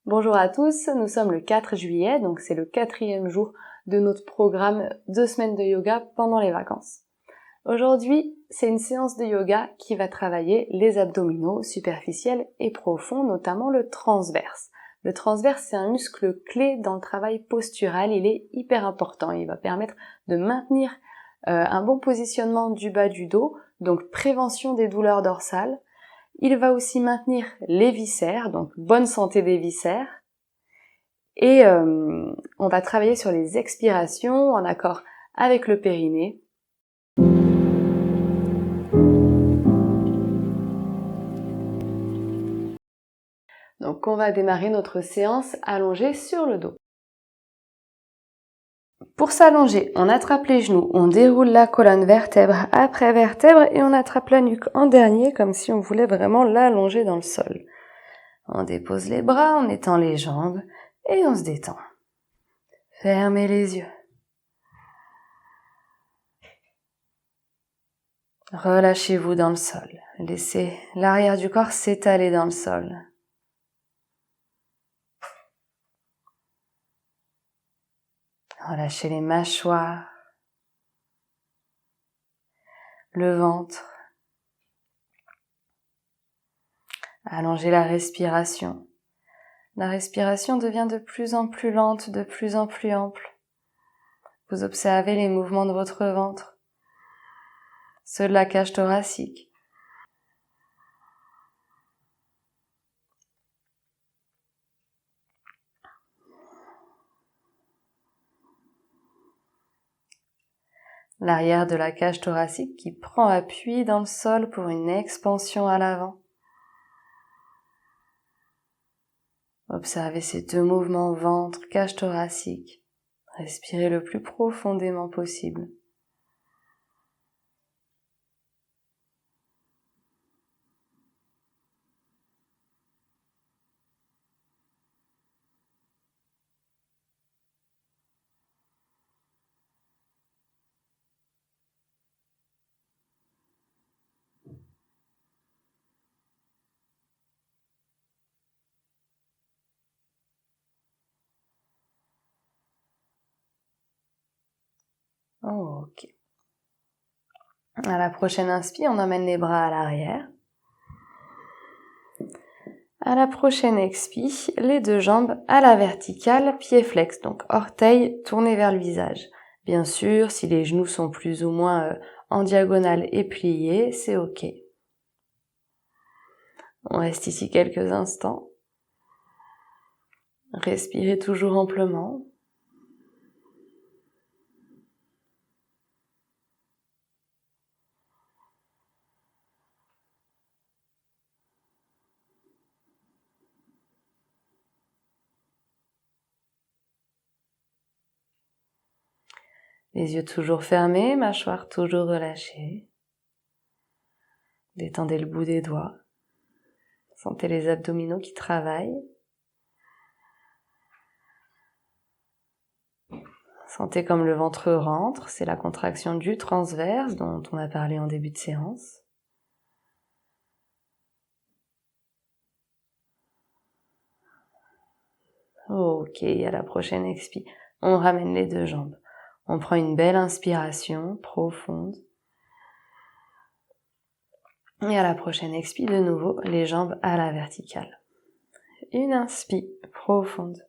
Bonjour à tous, nous sommes le 4 juillet, donc c'est le 4e jour de notre programme 2 semaines de yoga pendant les vacances. Aujourd'hui, c'est une séance de yoga qui va travailler les abdominaux superficiels et profonds, notamment le transverse. Le transverse, c'est un muscle clé dans le travail postural, il est hyper important, il va permettre de maintenir un bon positionnement du bas du dos, donc prévention des douleurs dorsales. Il va aussi maintenir les viscères, donc bonne santé des viscères. Et on va travailler sur les expirations en accord avec le périnée. Donc on va démarrer notre séance allongée sur le dos. Pour s'allonger, on attrape les genoux, on déroule la colonne vertèbre après vertèbre et on attrape la nuque en dernier comme si on voulait vraiment l'allonger dans le sol. On dépose les bras, on étend les jambes et on se détend. Fermez les yeux. Relâchez-vous dans le sol. Laissez l'arrière du corps s'étaler dans le sol. Relâchez les mâchoires, le ventre. Allongez la respiration. La respiration devient de plus en plus lente, de plus en plus ample. Vous observez les mouvements de votre ventre, ceux de la cage thoracique. L'arrière de la cage thoracique qui prend appui dans le sol pour une expansion à l'avant. Observez ces deux mouvements ventre, cage thoracique. Respirez le plus profondément possible. Ok. À la prochaine inspire, on emmène les bras à l'arrière. À la prochaine expire, les deux jambes à la verticale, pieds flex, donc orteils tournés vers le visage. Bien sûr, si les genoux sont plus ou moins en diagonale et pliés, c'est ok. On reste ici quelques instants. Respirez toujours amplement. Les yeux toujours fermés, mâchoire toujours relâchée. Détendez le bout des doigts. Sentez les abdominaux qui travaillent. Sentez comme le ventre rentre, c'est la contraction du transverse dont on a parlé en début de séance. Ok, à la prochaine expire, on ramène les deux jambes. On prend une belle inspiration profonde. Et à la prochaine expire, de nouveau, les jambes à la verticale. Une inspire profonde.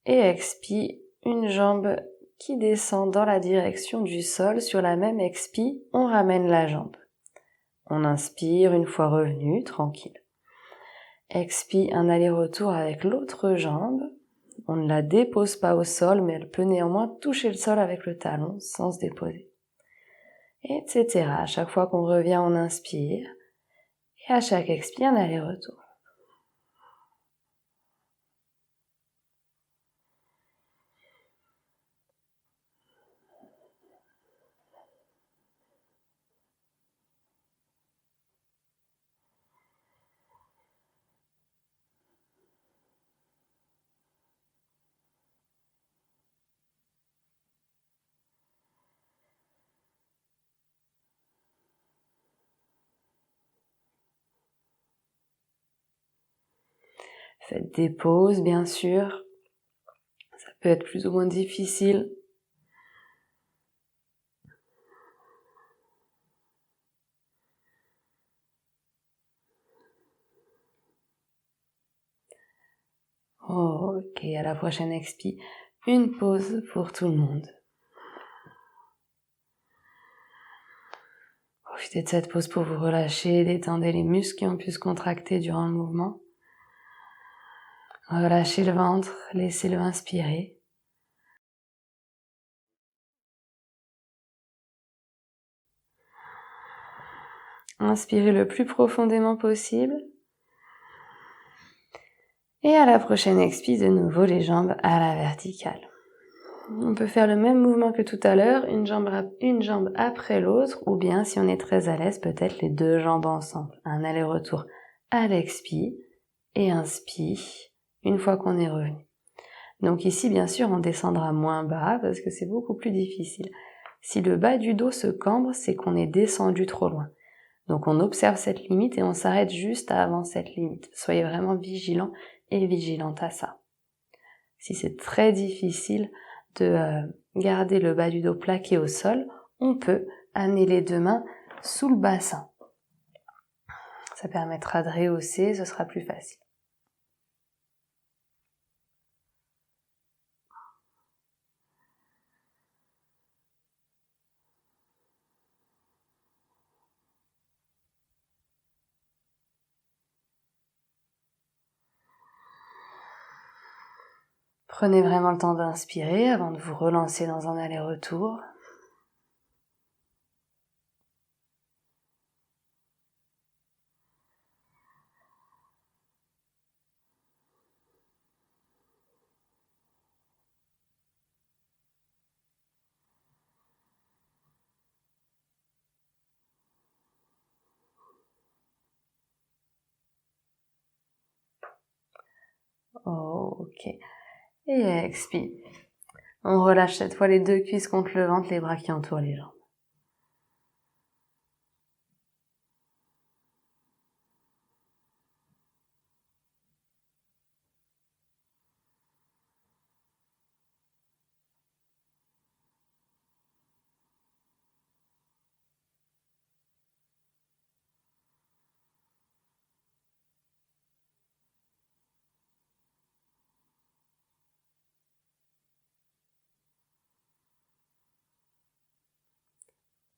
Et expire, une jambe qui descend dans la direction du sol. Sur la même expire, on ramène la jambe. On inspire une fois revenu, tranquille. Expire, un aller-retour avec l'autre jambe. On ne la dépose pas au sol, mais elle peut néanmoins toucher le sol avec le talon sans se déposer. Etc. À chaque fois qu'on revient, on inspire. Et à chaque expire, un aller-retour. Faites des pauses, bien sûr. Ça peut être plus ou moins difficile. Ok, à la prochaine expi, une pause pour tout le monde. Profitez de cette pause pour vous relâcher, détendez les muscles qui ont pu se contracter durant le mouvement. Relâchez le ventre, laissez-le inspirer. Inspirez le plus profondément possible. Et à la prochaine expi, de nouveau les jambes à la verticale. On peut faire le même mouvement que tout à l'heure, une jambe après l'autre, ou bien si on est très à l'aise, peut-être les deux jambes ensemble. Un aller-retour à l'expi et inspi une fois qu'on est revenu. Donc ici, bien sûr, on descendra moins bas parce que c'est beaucoup plus difficile. Si le bas du dos se cambre, c'est qu'on est descendu trop loin. Donc on observe cette limite et on s'arrête juste avant cette limite. Soyez vraiment vigilants et vigilantes à ça. Si c'est très difficile de garder le bas du dos plaqué au sol, on peut amener les deux mains sous le bassin. Ça permettra de rehausser, ce sera plus facile. Prenez vraiment le temps d'inspirer avant de vous relancer dans un aller-retour. Ok. Et expire. On relâche cette fois les deux cuisses contre le ventre, les bras qui entourent les jambes.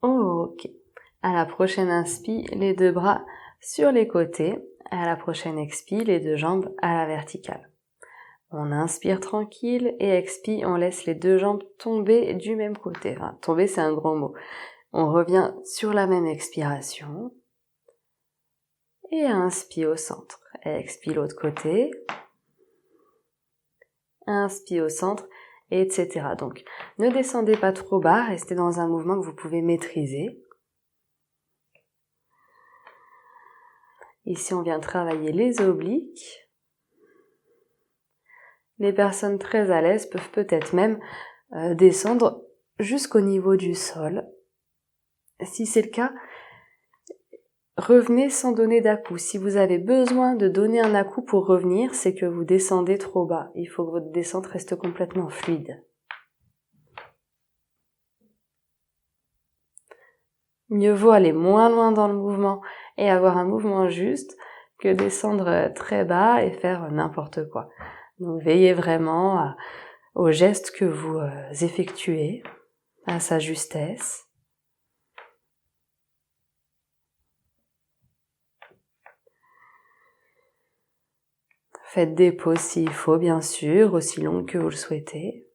Ok. À la prochaine inspi, les deux bras sur les côtés. À la prochaine expi, les deux jambes à la verticale. On inspire tranquille et expi, on laisse les deux jambes tomber du même côté. Enfin, tomber, c'est un gros mot. On revient sur la même expiration. Et inspire au centre. Expire l'autre côté. Inspire au centre, etc. Donc, ne descendez pas trop bas, restez dans un mouvement que vous pouvez maîtriser. Ici, on vient travailler les obliques. Les personnes très à l'aise peuvent peut-être même descendre jusqu'au niveau du sol. Si c'est le cas, revenez sans donner d'à-coup. Si vous avez besoin de donner un à-coup pour revenir, c'est que vous descendez trop bas. Il faut que votre descente reste complètement fluide. Mieux vaut aller moins loin dans le mouvement et avoir un mouvement juste que descendre très bas et faire n'importe quoi. Donc veillez vraiment au geste que vous effectuez, à sa justesse. Faites des pauses s'il faut, bien sûr, aussi longues que vous le souhaitez.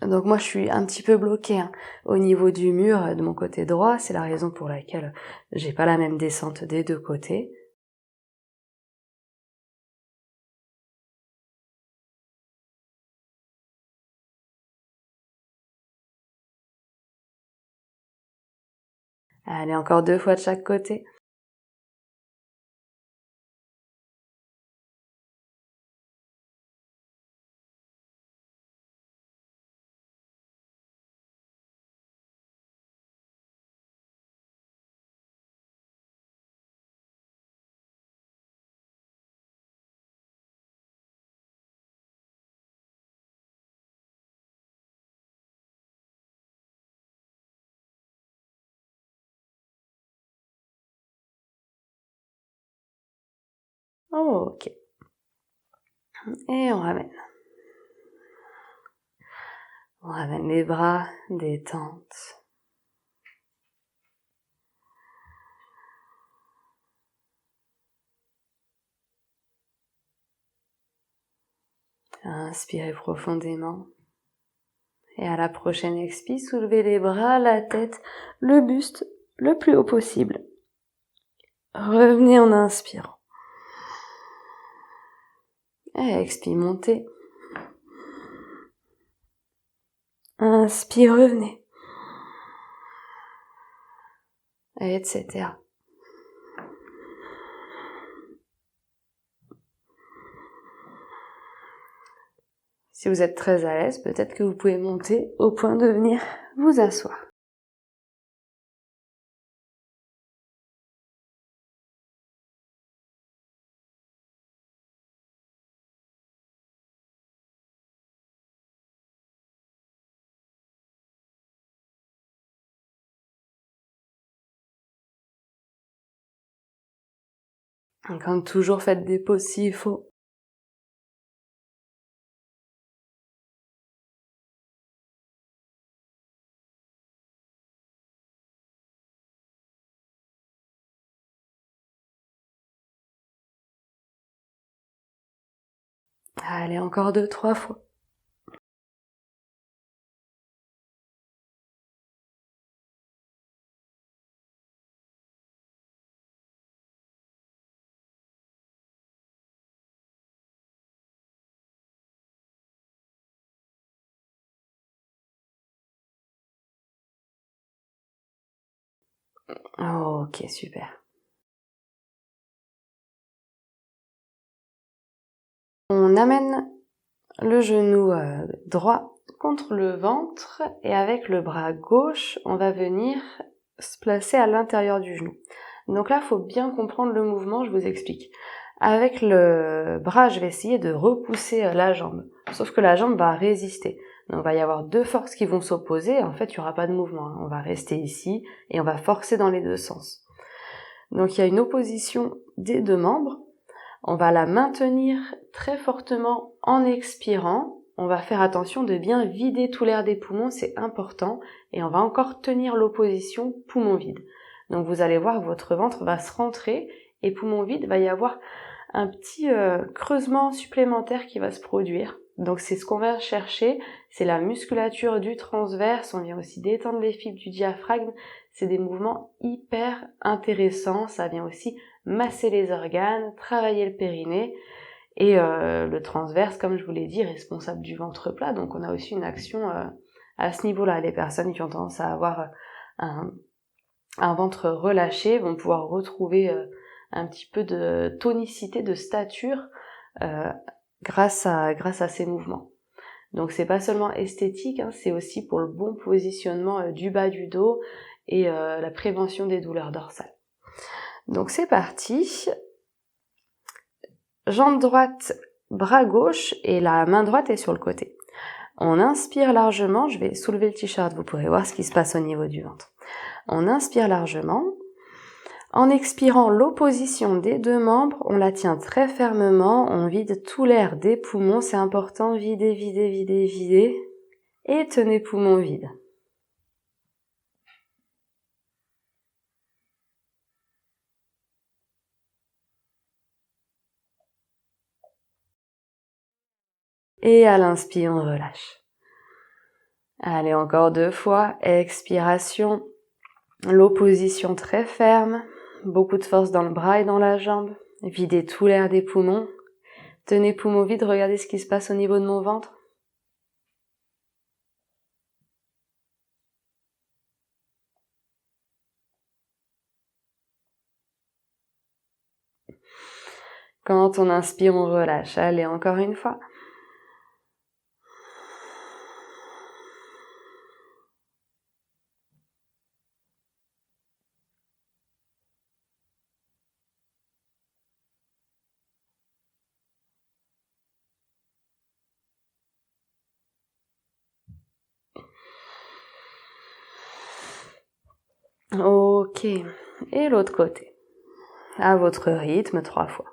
Donc moi je suis un petit peu bloquée au niveau du mur de mon côté droit, c'est la raison pour laquelle j'ai pas la même descente des deux côtés. Allez, encore 2 fois de chaque côté. Ok. Et on ramène. On ramène les bras, détente. Inspirez profondément. Et à la prochaine expire, soulevez les bras, la tête, le buste le plus haut possible. Revenez en inspirant. Et expire, montez. Inspire, revenez. Etc. Si vous êtes très à l'aise, peut-être que vous pouvez monter au point de venir vous asseoir. Comme toujours, faites des pauses s'il faut. Allez, encore 2-3 fois. Ok, super. On amène le genou droit contre le ventre et avec le bras gauche, on va venir se placer à l'intérieur du genou. Donc là, il faut bien comprendre le mouvement, je vous explique. Avec le bras, je vais essayer de repousser la jambe, sauf que la jambe va résister. Donc il va y avoir deux forces qui vont s'opposer, en fait il n'y aura pas de mouvement. On va rester ici et on va forcer dans les deux sens. Donc il y a une opposition des deux membres. On va la maintenir très fortement en expirant. On va faire attention de bien vider tout l'air des poumons, c'est important. Et on va encore tenir l'opposition poumon vide. Donc vous allez voir que votre ventre va se rentrer et poumon vide, va y avoir un petit creusement supplémentaire qui va se produire. Donc c'est ce qu'on va chercher, c'est la musculature du transverse, on vient aussi détendre les fibres du diaphragme, c'est des mouvements hyper intéressants, ça vient aussi masser les organes, travailler le périnée, et le transverse, comme je vous l'ai dit, est responsable du ventre plat, donc on a aussi une action à ce niveau-là. Les personnes qui ont tendance à avoir un ventre relâché vont pouvoir retrouver un petit peu de tonicité, de stature grâce à ces mouvements. Donc c'est pas seulement esthétique, hein, c'est aussi pour le bon positionnement du bas du dos et la prévention des douleurs dorsales. Donc c'est parti. Jambe droite, bras gauche et la main droite est sur le côté. On inspire largement, je vais soulever le t-shirt, vous pourrez voir ce qui se passe au niveau du ventre. On inspire largement. En expirant l'opposition des deux membres, on la tient très fermement, on vide tout l'air des poumons, c'est important, videz, videz, videz, videz, et tenez poumons vides. Et à l'inspire, on relâche. Allez, encore 2 fois, expiration, l'opposition très ferme, beaucoup de force dans le bras et dans la jambe, videz tout l'air des poumons, tenez poumons vides, regardez ce qui se passe au niveau de mon ventre. Quand on inspire, on relâche. Allez, encore une fois. Ok. Et l'autre côté. À votre rythme, 3 fois.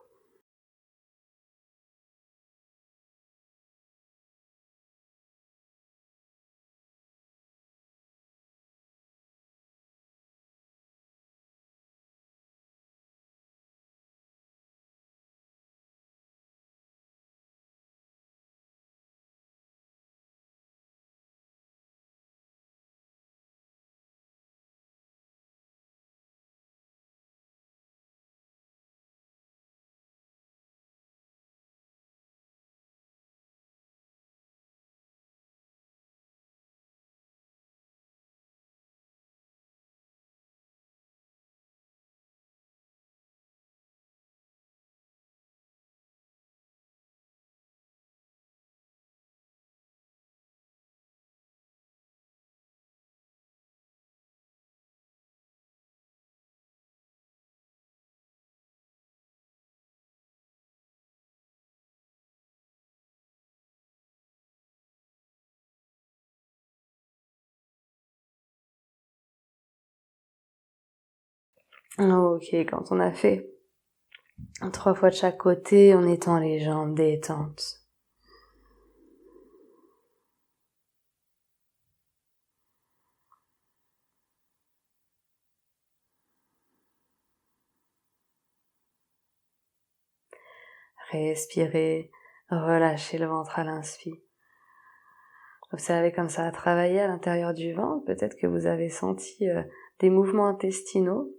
Ok, quand on a fait 3 fois de chaque côté, on étend les jambes, détente. Respirez, relâchez le ventre à l'inspire. Observez comme ça a travaillé à l'intérieur du ventre. Peut-être que vous avez senti des mouvements intestinaux.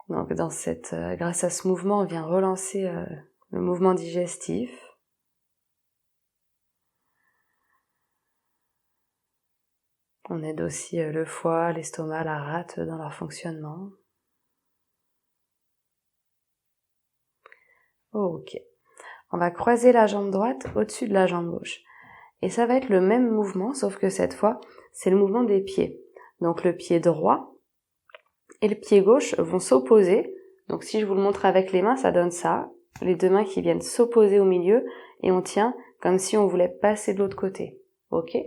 Donc grâce à ce mouvement, on vient relancer le mouvement digestif. On aide aussi le foie, l'estomac, la rate dans leur fonctionnement. Ok. On va croiser la jambe droite au-dessus de la jambe gauche. Et ça va être le même mouvement, sauf que cette fois, c'est le mouvement des pieds. Donc le pied droit et le pied gauche vont s'opposer. Donc si je vous le montre avec les mains, ça donne ça. Les deux mains qui viennent s'opposer au milieu et on tient comme si on voulait passer de l'autre côté. Ok ?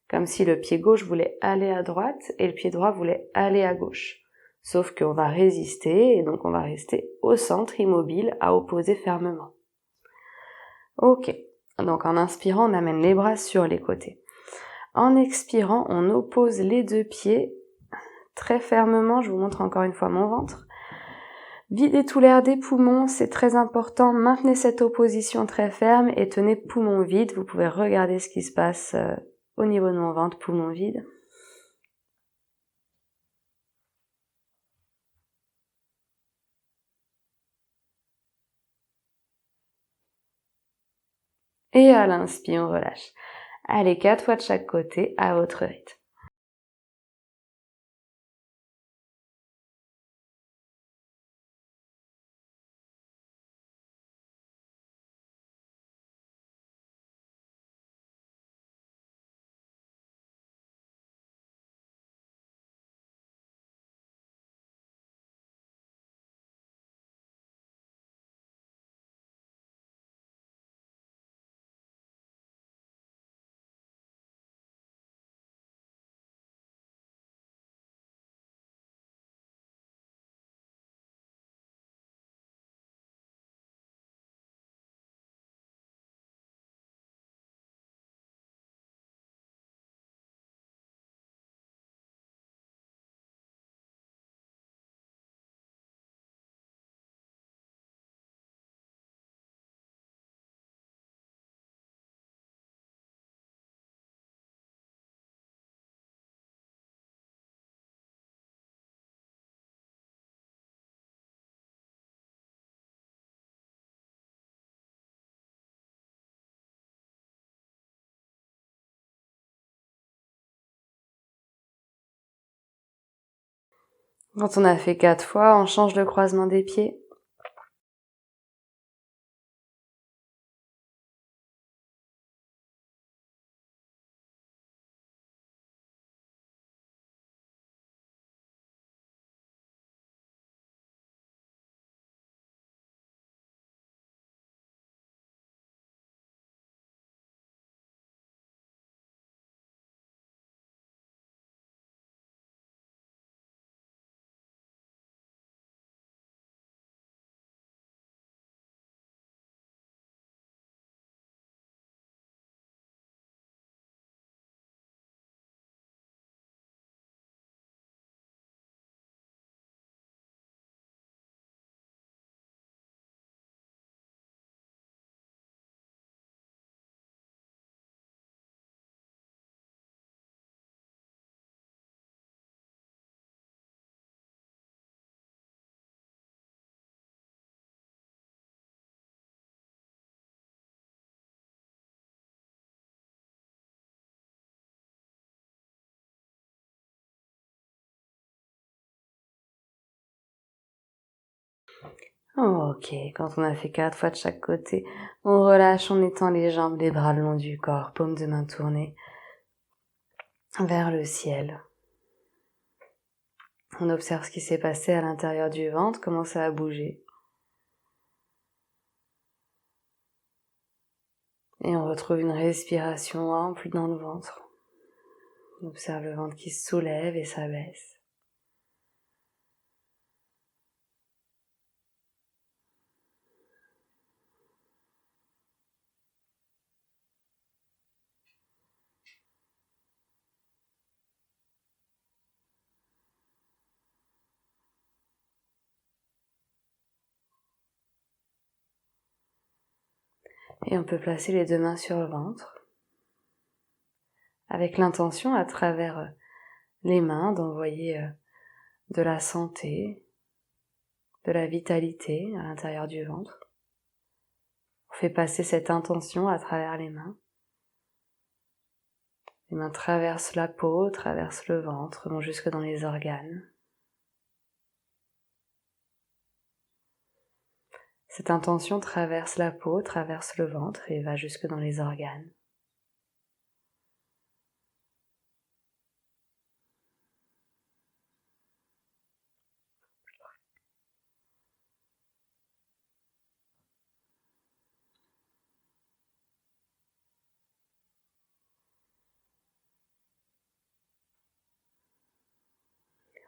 Comme si le pied gauche voulait aller à droite et le pied droit voulait aller à gauche. Sauf qu'on va résister et donc on va rester au centre immobile à opposer fermement. Ok. Donc en inspirant, on amène les bras sur les côtés. En expirant, on oppose les deux pieds très fermement. Je vous montre encore une fois mon ventre. Videz tout l'air des poumons, c'est très important. Maintenez cette opposition très ferme et tenez poumon vide. Vous pouvez regarder ce qui se passe au niveau de mon ventre, poumon vide. Et à l'inspire, on relâche. Allez, 4 fois de chaque côté, à votre rythme. Quand on a fait 4 fois, on change le croisement des pieds. Ok, quand on a fait 4 fois de chaque côté, on relâche, on étend les jambes, les bras le long du corps, paume de main tournée vers le ciel. On observe ce qui s'est passé à l'intérieur du ventre, comment ça a bougé. Et on retrouve une respiration ample dans le ventre. On observe le ventre qui se soulève et s'abaisse. Et on peut placer les deux mains sur le ventre, avec l'intention à travers les mains d'envoyer de la santé, de la vitalité à l'intérieur du ventre. On fait passer cette intention à travers les mains. Les mains traversent la peau, traversent le ventre, vont jusque dans les organes. Cette intention traverse la peau, traverse le ventre et va jusque dans les organes.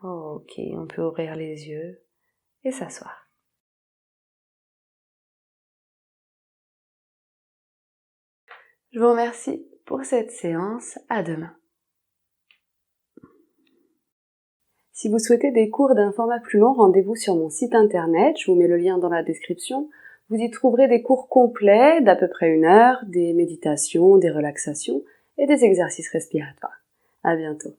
Ok, on peut ouvrir les yeux et s'asseoir. Je vous remercie pour cette séance. À demain. Si vous souhaitez des cours d'un format plus long, rendez-vous sur mon site internet. Je vous mets le lien dans la description. Vous y trouverez des cours complets d'à peu près 1 heure, des méditations, des relaxations et des exercices respiratoires. À bientôt.